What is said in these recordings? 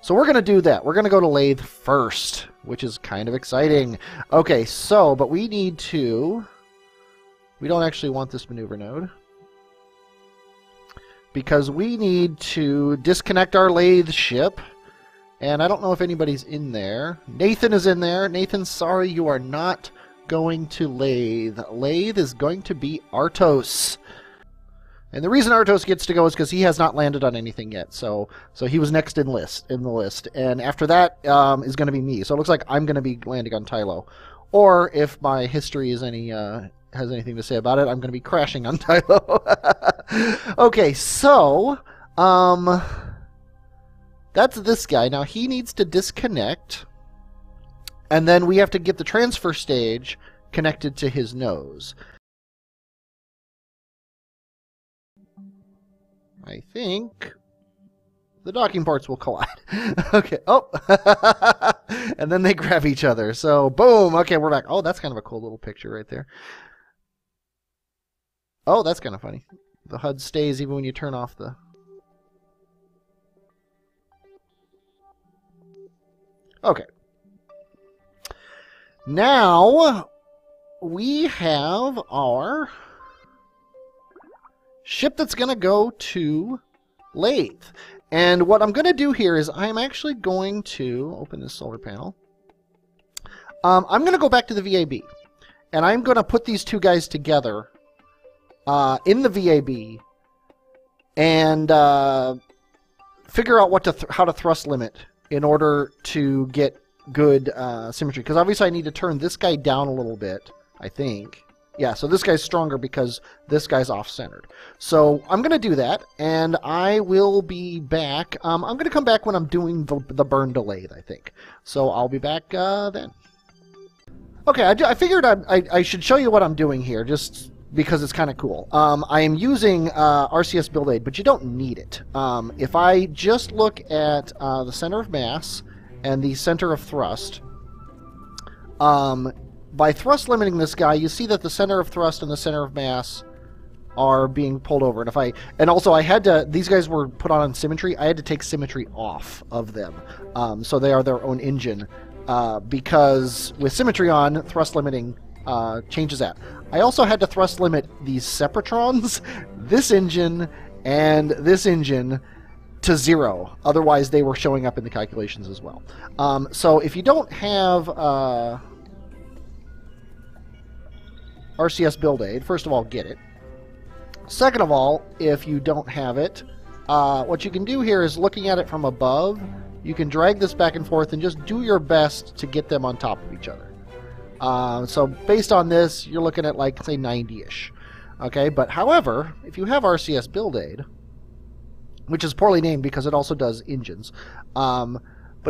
So we're going to do that. We're going to go to Laythe first, which is kind of exciting. Okay, so, but we need to... We don't actually want this maneuver node. Because we need to disconnect our Laythe ship. And I don't know if anybody's in there. Nathan is in there. Nathan, sorry, you are not going to Laythe. Laythe is going to be Artos. And the reason Artos gets to go is because he has not landed on anything yet. So he was next in the list. And after that is going to be me. So it looks like I'm going to be landing on Tylo. Or if my history is has anything to say about it, I'm going to be crashing on Tylo. Okay, so that's this guy. Now he needs to disconnect. And then we have to get the transfer stage connected to his nose. I think the docking ports will collide. Okay. Oh. And then they grab each other. So, boom. Okay, we're back. Oh, that's kind of a cool little picture right there. Oh, that's kind of funny. The HUD stays even when you turn off the... Okay. Now, we have our ship that's going to go to Laythe. And what I'm going to do here is I'm actually going to open this solar panel. I'm going to go back to the VAB. And I'm going to put these two guys together in the VAB and figure out how to thrust limit in order to get good symmetry. Because obviously I need to turn this guy down a little bit, I think. Yeah, so this guy's stronger because this guy's off-centered. So I'm going to do that, and I will be back. I'm going to come back when I'm doing the burn to Laythe, I think. So I'll be back then. Okay, I figured I should show you what I'm doing here, just because it's kind of cool. I am using RCS build aid, but you don't need it. If I just look at the center of mass and the center of thrust, by thrust limiting this guy, you see that the center of thrust and the center of mass are being pulled over. And also I had to, these guys were put on symmetry. I had to take symmetry off of them. So they are their own engine. Because with symmetry on, thrust limiting changes that. I also had to thrust limit these Separatrons, this engine, and this engine to 0. Otherwise they were showing up in the calculations as well. So if you don't have... RCS build aid, first of all, get it. Second of all, if you don't have it, what you can do here is looking at it from above, you can drag this back and forth and just do your best to get them on top of each other. So based on this, you're looking at like, say, 90-ish. Okay, but however, if you have RCS build aid, which is poorly named because it also does engines, but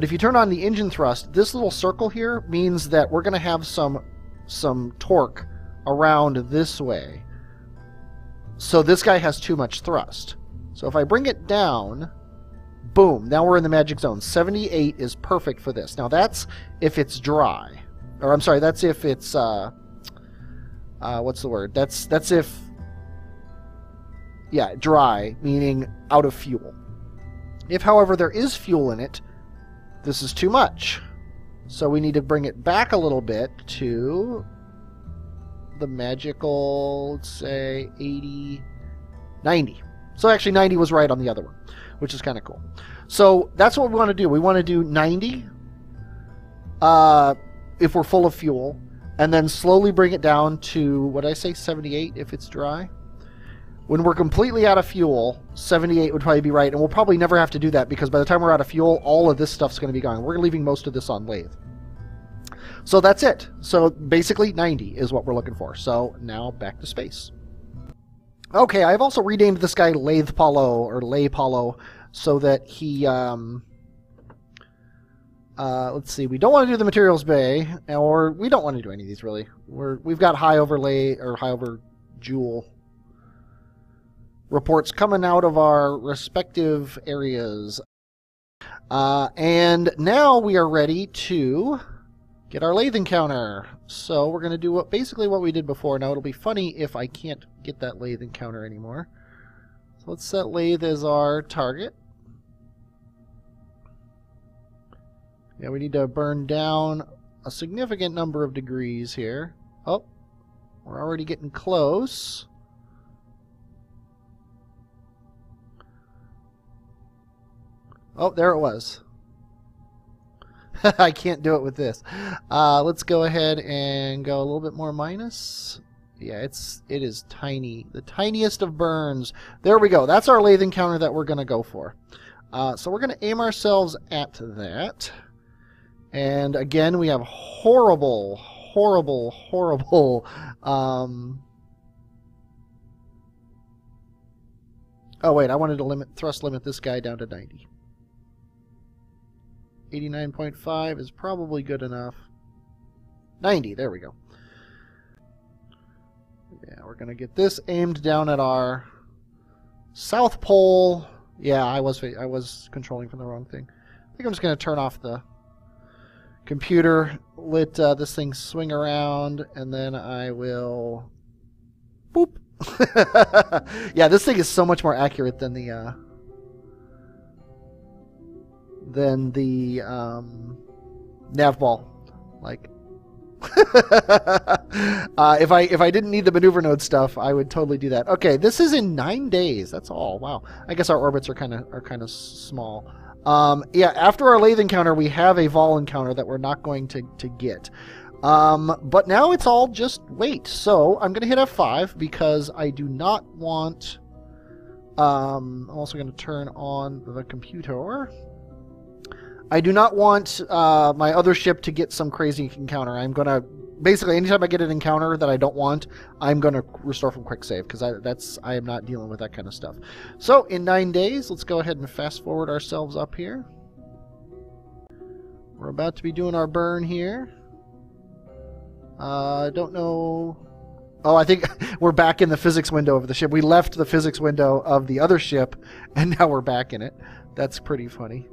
if you turn on the engine thrust, this little circle here means that we're going to have some torque around this way. So this guy has too much thrust. So if I bring it down, boom, now we're in the magic zone. 78 is perfect for this. Now that's if it's dry. Or I'm sorry, that's if it's what's the word? That's if, yeah, dry, meaning out of fuel. If, however, there is fuel in it, this is too much. So we need to bring it back a little bit to the magical, let's say, 80, 90. So actually 90 was right on the other one, which is kind of cool. So that's what we want to do. We want to do 90 if we're full of fuel, and then slowly bring it down to, what did I say, 78 if it's dry? When we're completely out of fuel, 78 would probably be right, and we'll probably never have to do that because by the time we're out of fuel, all of this stuff's going to be gone. We're leaving most of this on Laythe. So that's it. So basically 90 is what we're looking for. So now back to space. Okay, I've also renamed this guy Laypollo or Laypollo so that he let's see, we don't want to do the materials bay, or we don't want to do any of these really. We've got high over Jool reports coming out of our respective areas. And now we are ready to get our Laythe encounter. So we're going to do basically what we did before. Now it'll be funny if I can't get that Laythe encounter anymore. So let's set Laythe as our target. Yeah, we need to burn down a significant number of degrees here. Oh, we're already getting close. Oh, there it was. I can't do it with this. Let's go ahead and go a little bit more minus. Yeah, it is tiny. The tiniest of burns. There we go. That's our lathe encounter that we're going to go for. So we're going to aim ourselves at that. And again, we have horrible, horrible, horrible... Oh, wait. I wanted to thrust limit this guy down to 90. 89.5 is probably good enough. 90, there we go. Yeah, we're going to get this aimed down at our south pole. Yeah, I was controlling from the wrong thing. I think I'm just going to turn off the computer, let this thing swing around, and then I will... Boop! Yeah, this thing is so much more accurate than the... nav ball. Like, if I didn't need the maneuver node stuff, I would totally do that. Okay, this is in 9 days. That's all. Wow. I guess our orbits are kind of small. Yeah, after our lathe encounter, we have a vol encounter that we're not going to get. But now it's all just wait. So I'm going to hit F5 because I do not want... I'm also going to turn on the computer. I do not want my other ship to get some crazy encounter. I'm going to... Basically, anytime I get an encounter that I don't want, I'm going to restore from quick save, because I am not dealing with that kind of stuff. So, in 9 days, let's go ahead and fast forward ourselves up here. We're about to be doing our burn here. I don't know... Oh, I think we're back in the physics window of the ship. We left the physics window of the other ship, and now we're back in it. That's pretty funny.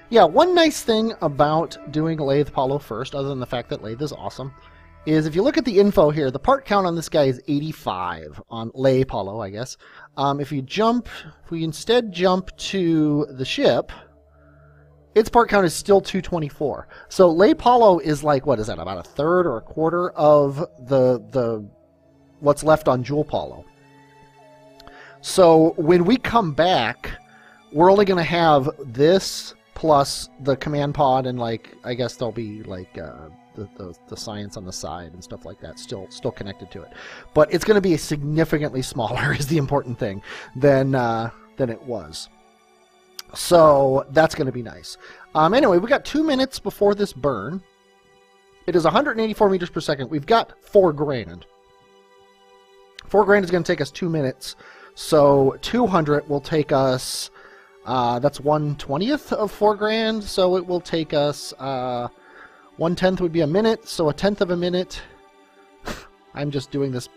Yeah, one nice thing about doing Laypollo first, other than the fact that Laythe is awesome, is if you look at the info here, the part count on this guy is 85 on Laypollo, I guess. If we instead jump to the ship, its part count is still 224. So Laypollo is like, what is that, about a third or a quarter of the what's left on Joolpollo. So when we come back, we're only going to have this plus the command pod, and like I guess there'll be like the science on the side and stuff like that still connected to it. But it's going to be significantly smaller is the important thing than it was. So that's going to be nice. Anyway, we got 2 minutes before this burn. It is 184 meters per second. We've got 4 grand. 4 grand is going to take us 2 minutes. So 200 will take us... that's 1/20th of 4 grand, so it will take us 1/10 would be a minute, so a tenth of a minute. I'm just doing this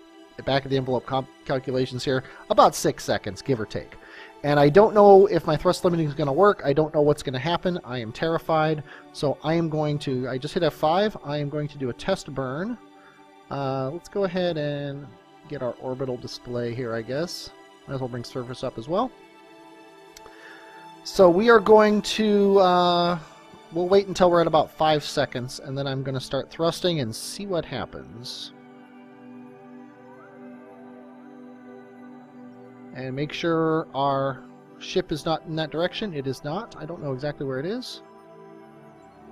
back of the envelope calculations here. About 6 seconds, give or take. And I don't know if my thrust limiting is going to work. I don't know what's going to happen. I am terrified. So I am going to... I just hit F5. I am going to do a test burn. Let's go ahead and get our orbital display here, I guess. Might as well bring surface up as well. So we are going to... we'll wait until we're at about 5 seconds, and then I'm going to start thrusting and see what happens. And make sure our ship is not in that direction. It is not. I don't know exactly where it is.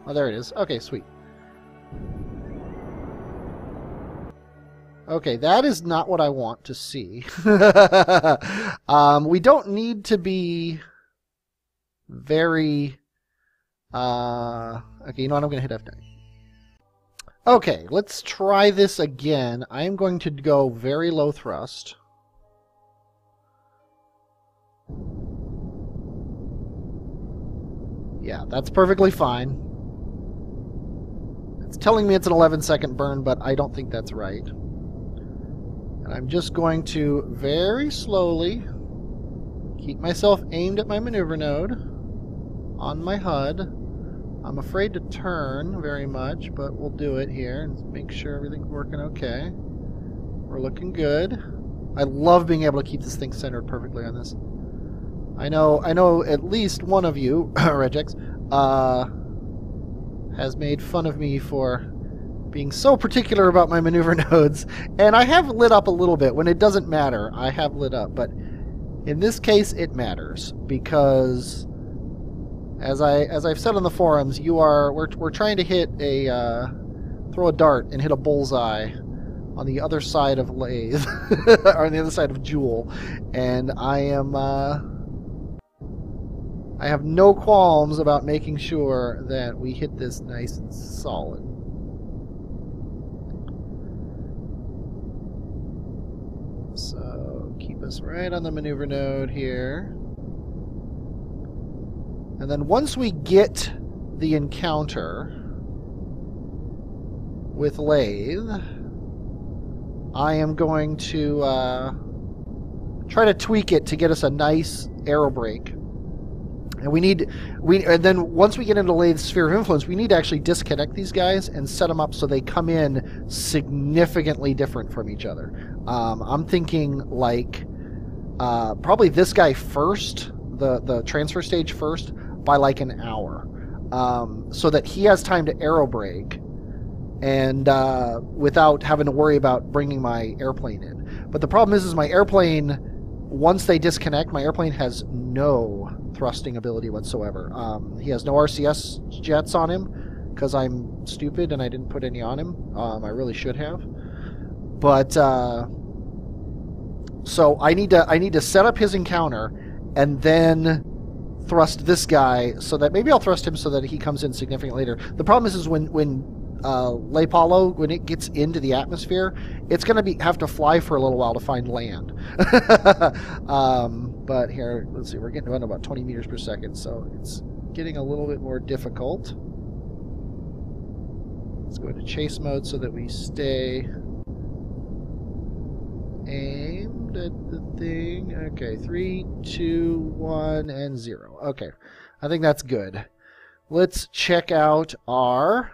Oh, there it is. Okay, sweet. Okay, that is not what I want to see. We don't need to be very... Okay, you know what? I'm going to hit F9. Okay, let's try this again. I am going to go very low thrust. Yeah, that's perfectly fine. It's telling me it's an 11-second burn, but I don't think that's right. And I'm just going to very slowly keep myself aimed at my maneuver node on my HUD. I'm afraid to turn very much, but we'll do it here and make sure everything's working okay. We're looking good. I love being able to keep this thing centered perfectly on this. I know at least one of you, Regex, has made fun of me for being so particular about my maneuver nodes. And I have lit up a little bit. When it doesn't matter, I have lit up. But in this case, it matters. Because, as I've said on the forums, we're trying to hit throw a dart and hit a bullseye on the other side of Laythe, or on the other side of Jool, and I have no qualms about making sure that we hit this nice and solid. So keep us right on the maneuver node here, and then once we get the encounter with Laythe, I am going to try to tweak it to get us a nice arrow break. And and then once we get into Laythe's sphere of influence, we need to actually disconnect these guys and set them up so they come in significantly different from each other. I'm thinking like probably this guy first, the transfer stage first, by like an hour, so that he has time to arrow break. And without having to worry about bringing my airplane in. But the problem is my airplane, once they disconnect, my airplane has no thrusting ability whatsoever. He has no RCS jets on him because I'm stupid and I didn't put any on him. I really should have. But so I need to set up his encounter and then thrust this guy so that maybe I'll thrust him so that he comes in significantly later. The problem is when Laypollo, when it gets into the atmosphere, it's going to have to fly for a little while to find land. But here, let's see, we're getting around about 20 meters per second, so it's getting a little bit more difficult. Let's go into chase mode so that we stay aimed at the thing. Okay, 3, 2, 1, and 0. Okay, I think that's good. Let's check out our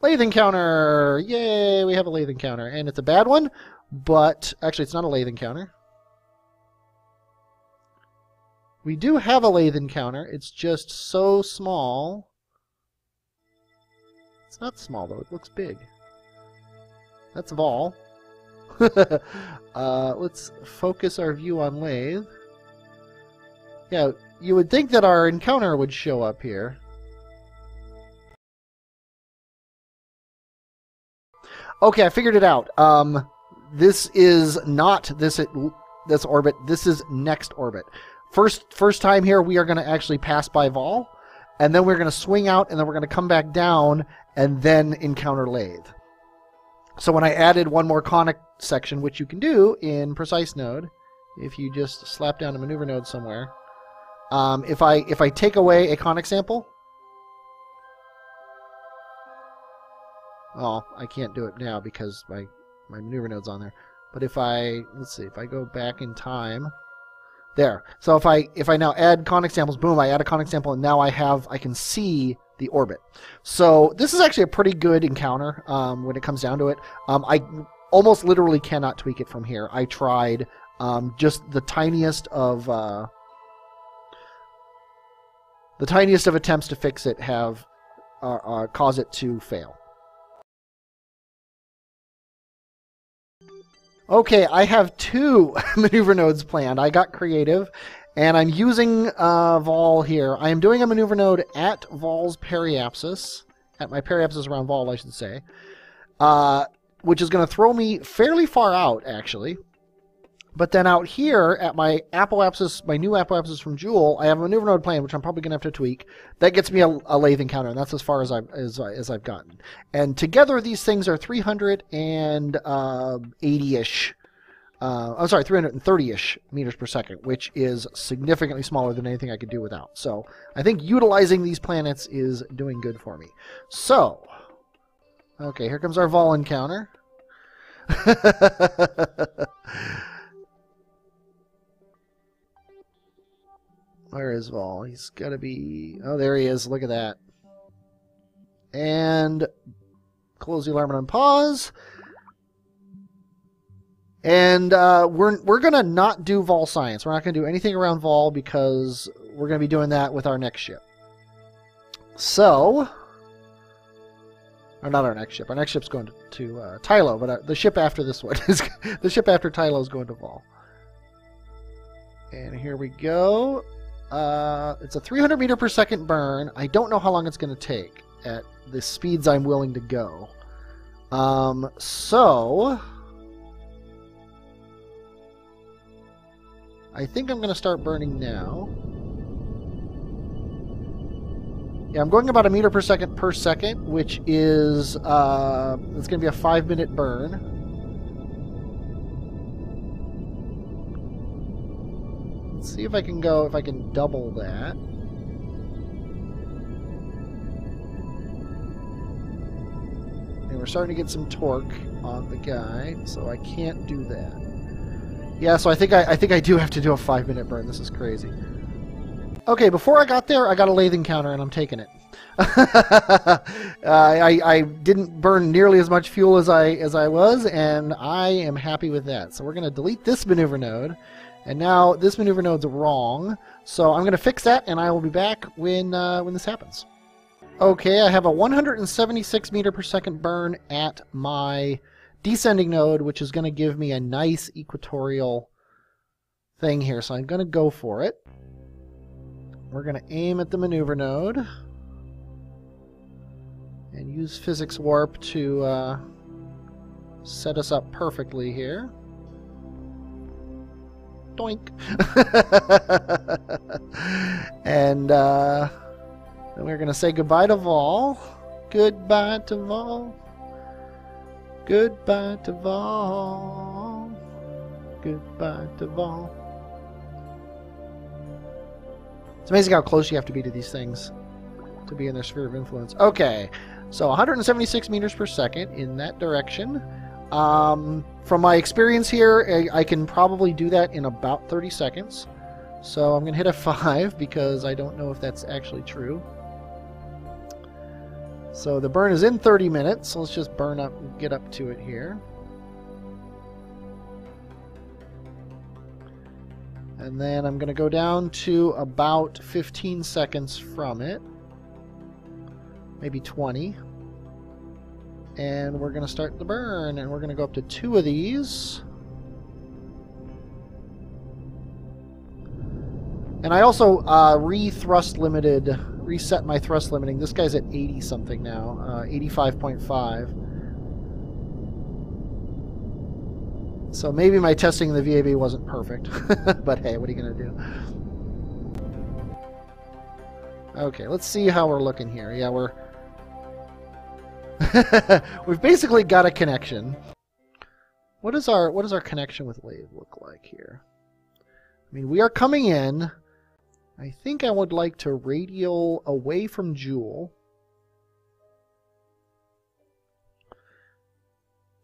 Laythe encounter! Yay, we have a Laythe encounter. And it's a bad one, but actually it's not a Laythe encounter. We do have a Laythe encounter. It's just so small. It's not small, though. It looks big. That's Vol. Let's focus our view on Laythe. Yeah, you would think that our encounter would show up here. Okay, I figured it out. This is not this orbit. This is next orbit. First time here, we are going to actually pass by Vol, and then we're going to swing out, and then we're going to come back down, and then encounter Laythe. So when I added one more conic section, which you can do in Precise Node, if you just slap down a maneuver node somewhere, if I take away a conic sample. Oh, I can't do it now because my maneuver node's on there. But if let's see, if I go back in time, there. So if I now add conic samples, boom, I add a conic sample, and now I can see the orbit. So this is actually a pretty good encounter when it comes down to it. I almost literally cannot tweak it from here. I tried just the tiniest of attempts to fix it have cause it to fail. Okay, I have 2 maneuver nodes planned. I got creative, and I'm using Vol here. I am doing a maneuver node at Vol's periapsis, at my periapsis around Vol, I should say, which is going to throw me fairly far out, actually. But then out here at my apoapsis, my new apoapsis from Jool, I have a maneuver node planned, which I'm probably going to have to tweak. That gets me a Laythe encounter, and that's as far as I've gotten. And together, these things are 380-ish. I'm sorry, 330-ish meters per second, which is significantly smaller than anything I could do without. So I think utilizing these planets is doing good for me. So, okay, here comes our Vol encounter. Where is Vol? He's got to be... Oh, there he is. Look at that. And close the alarm and unpause. And we're going to not do Vol science. We're not going to do anything around Vol because we're going to be doing that with our next ship. So, or not our next ship. Our next ship's going to Tylo, but the ship after this one is the ship after Tylo is going to Vol. And here we go. It's a 300 meter per second burn. I don't know how long it's going to take at the speeds I'm willing to go. So I think I'm going to start burning now. Yeah, I'm going about a meter per second, which is it's going to be a 5-minute burn. Let's see if I can double that. And we're starting to get some torque on the guy, so I can't do that. Yeah, so I think I do have to do a 5-minute burn. This is crazy. Okay, before I got there, I got a Laythe encounter, and I'm taking it. I didn't burn nearly as much fuel as I was, and I am happy with that. So we're going to delete this maneuver node, and now this maneuver node's wrong. So I'm going to fix that, and I will be back when this happens. Okay, I have a 176 meter per second burn at my descending node, which is going to give me a nice equatorial thing here. So I'm going to go for it. We're going to aim at the maneuver node and use physics warp to set us up perfectly here. Doink! And then we're going to say goodbye to Vol. Goodbye to Vol. Goodbye to Vol. Goodbye to Vol. It's amazing how close you have to be to these things to be in their sphere of influence. Okay, so 176 meters per second in that direction. From my experience here, I can probably do that in about 30 seconds. So I'm going to hit F5 because I don't know if that's actually true. So the burn is in 30 minutes. So let's just burn up and get up to it here. And then I'm going to go down to about 15 seconds from it. Maybe 20. And we're going to start the burn. And we're going to go up to 2 of these. And I also reset my thrust limiting. This guy's at 80 something now. 85.5. So maybe my testing in the VAB wasn't perfect. But hey, what are you going to do? Okay, let's see how we're looking here. Yeah, we've basically got a connection. What does our connection with Laythe look like here? I mean, we are coming in. I think I would like to radial away from Jool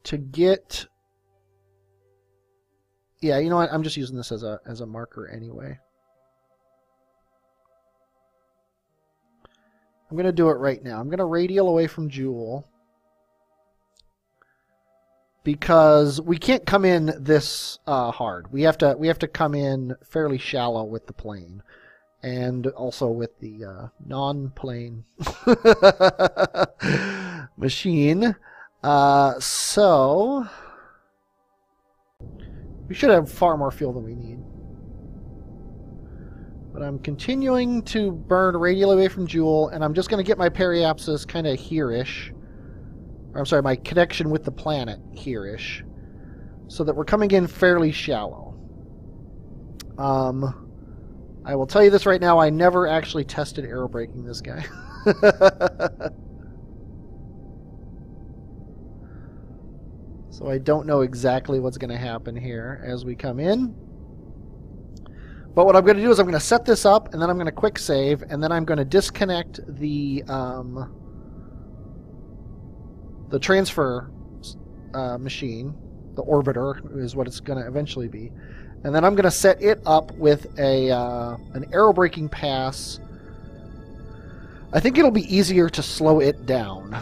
to get. Yeah, you know what? I'm just using this as a marker anyway. I'm going to do it right now. I'm going to radial away from Jool because we can't come in this hard. We have to come in fairly shallow with the plane and also with the non-plane machine. So we should have far more fuel than we need. But I'm continuing to burn radial away from Jool, and I'm just going to get my periapsis kind of here-ish. Or, I'm sorry, my connection with the planet here-ish. So that we're coming in fairly shallow. I will tell you this right now, I never actually tested aerobraking this guy. So I don't know exactly what's going to happen here as we come in. But what I'm going to do is I'm going to set this up, and then I'm going to quick save, and then I'm going to disconnect the transfer machine. The orbiter is what it's going to eventually be. And then I'm going to set it up with an aerobraking pass. I think it'll be easier to slow it down.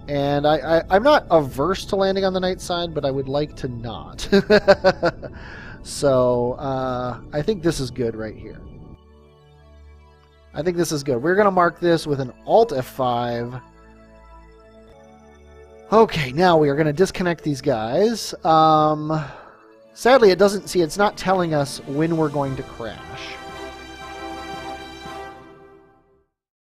And I'm not averse to landing on the night side, but I would like to not. So I think this is good right here. I think this is good. We're going to mark this with an Alt F5. Okay, now we are going to disconnect these guys. Sadly, it doesn't see, it's not telling us when we're going to crash.